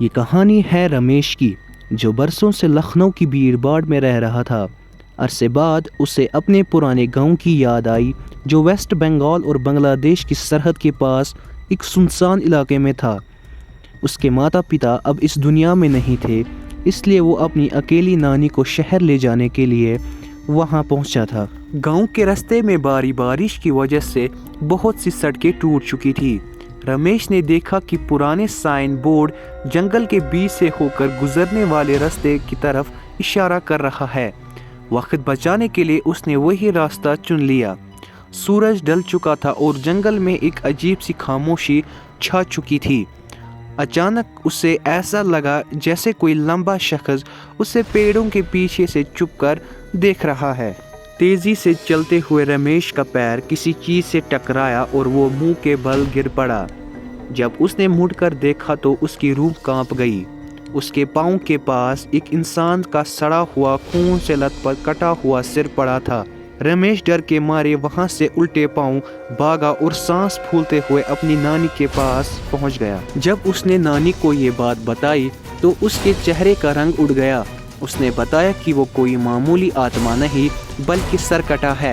یہ کہانی ہے رمیش کی، جو برسوں سے لکھنؤ کی بھیڑ بھاڑ میں رہ رہا تھا۔ عرصے بعد اسے اپنے پرانے گاؤں کی یاد آئی، جو ویسٹ بنگال اور بنگلہ دیش کی سرحد کے پاس ایک سنسان علاقے میں تھا۔ اس کے ماتا پتا اب اس دنیا میں نہیں تھے، اس لیے وہ اپنی اکیلی نانی کو شہر لے جانے کے لیے وہاں پہنچا تھا۔ گاؤں کے راستے میں باری بارش کی وجہ سے بہت سی سڑکیں ٹوٹ چکی تھی۔ رمیش نے دیکھا کہ پرانے سائن بورڈ جنگل کے بیچ سے ہو کر گزرنے والے راستے کی طرف اشارہ کر رہا ہے۔ وقت بچانے کے لیے اس نے وہی راستہ چن لیا۔ سورج ڈل چکا تھا اور جنگل میں ایک عجیب سی خاموشی چھا چکی تھی۔ اچانک اسے ایسا لگا جیسے کوئی لمبا شخص اسے پیڑوں کے پیچھے سے چھپ کر دیکھ رہا ہے۔ تیزی سے چلتے ہوئے رمیش کا پیر کسی چیز سے ٹکرایا اور وہ منہ کے بل گر پڑا۔ جب اس نے مڑ کر دیکھا تو اس کی روح کانپ گئی۔ اس کے پاؤں کے پاس ایک انسان کا سڑا ہوا، خون سے لت پت کٹا ہوا سر پڑا تھا۔ رمیش ڈر کے مارے وہاں سے الٹے پاؤں بھاگا اور سانس پھولتے ہوئے اپنی نانی کے پاس پہنچ گیا۔ جب اس نے نانی کو یہ بات بتائی تو اس کے چہرے کا رنگ اڑ گیا۔ اس نے بتایا کہ وہ کوئی معمولی آتما نہیں بلکہ سرکٹا ہے۔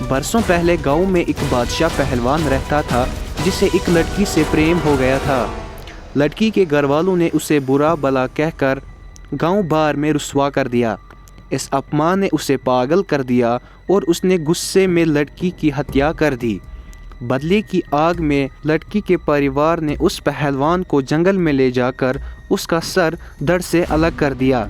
برسوں پہلے گاؤں میں ایک بادشاہ پہلوان رہتا تھا جسے ایک لڑکی سے پریم ہو گیا تھا۔ لڑکی کے گھر والوں نے اسے برا بھلا کہہ کر گاؤں بھر میں رسوا کر دیا۔ اس اپمان نے اسے پاگل کر دیا اور اس نے غصے میں لڑکی کی ہتیا کر دی۔ بدلے کی آگ میں لڑکی کے پریوار نے اس پہلوان کو جنگل میں لے جا کر اس کا سر دھڑ سے الگ کر دیا۔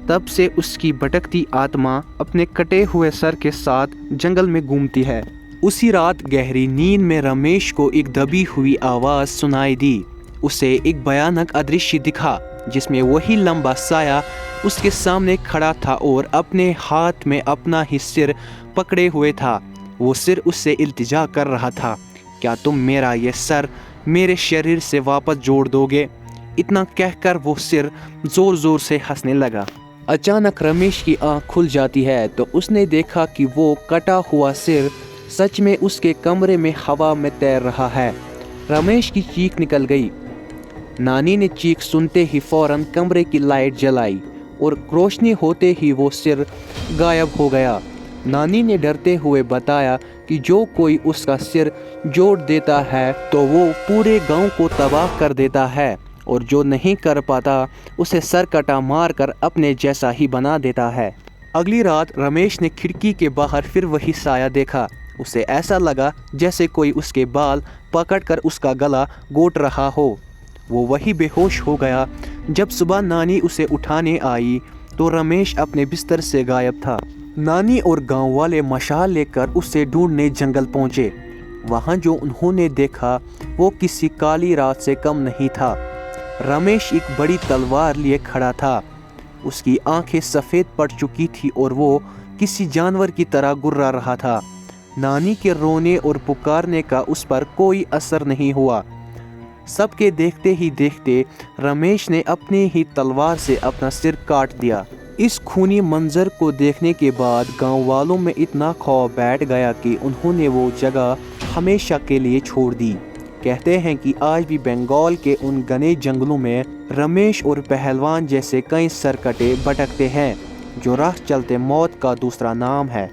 تب سے اس کی بھٹکتی آتما اپنے کٹے ہوئے سر کے ساتھ جنگل میں گھومتی ہے۔ اسی رات گہری نیند میں رمیش کو ایک دبی ہوئی آواز سنائی دی۔ اسے ایک بھیانک ادرشیہ دکھا جس میں وہی لمبا سایہ اس کے سامنے کھڑا تھا اور اپنے ہاتھ میں اپنا ہی سر پکڑے ہوئے تھا۔ وہ سر اس سے التجا کر رہا تھا، کیا تم میرا یہ سر میرے شریر سے واپس جوڑ دو گے؟ اتنا کہہ کر وہ سر زور زور سے ہنسنے لگا۔ اچانک رمیش کی آنکھ کھل جاتی ہے تو اس نے دیکھا کہ وہ کٹا ہوا سر سچ میں اس کے کمرے میں ہوا میں تیر رہا ہے۔ رمیش کی چیخ نکل گئی۔ نانی نے چیخ سنتے ہی فوراً کمرے کی لائٹ جلائی اور روشنی ہوتے ہی وہ سر غائب ہو گیا۔ نانی نے ڈرتے ہوئے بتایا کہ جو کوئی اس کا سر جوڑ دیتا ہے تو وہ پورے گاؤں کو تباہ کر دیتا ہے، اور جو نہیں کر پاتا اسے سر کٹا مار کر اپنے جیسا ہی بنا دیتا ہے۔ اگلی رات رمیش نے کھڑکی کے باہر پھر وہی سایہ دیکھا۔ اسے ایسا لگا جیسے کوئی اس کے بال پکڑ کر اس کا گلا گھونٹ رہا ہو۔ وہ وہی بے ہوش ہو گیا۔ جب صبح نانی اسے اٹھانے آئی تو رمیش اپنے بستر سے غائب تھا۔ نانی اور گاؤں والے مشال لے کر اسے ڈھونڈنے جنگل پہنچے۔ وہاں جو انہوں نے دیکھا وہ کسی کالی رات سے کم نہیں تھا۔ رمیش ایک بڑی تلوار لیے کھڑا تھا۔ اس کی آنکھیں سفید پڑ چکی تھی اور وہ کسی جانور کی طرح گرا رہا تھا۔ نانی کے رونے اور پکارنے کا اس پر کوئی اثر نہیں ہوا۔ سب کے دیکھتے ہی دیکھتے رمیش نے اپنی ہی تلوار سے اپنا سر کاٹ دیا۔ اس خونی منظر کو دیکھنے کے بعد گاؤں والوں میں اتنا خوف بیٹھ گیا کہ انہوں نے وہ جگہ ہمیشہ کے لیے چھوڑ دی۔ کہتے ہیں کہ آج بھی بنگال کے ان گھنے جنگلوں میں رمیش اور پہلوان جیسے کئی سرکٹے بھٹکتے ہیں، جو راہ چلتے موت کا دوسرا نام ہے۔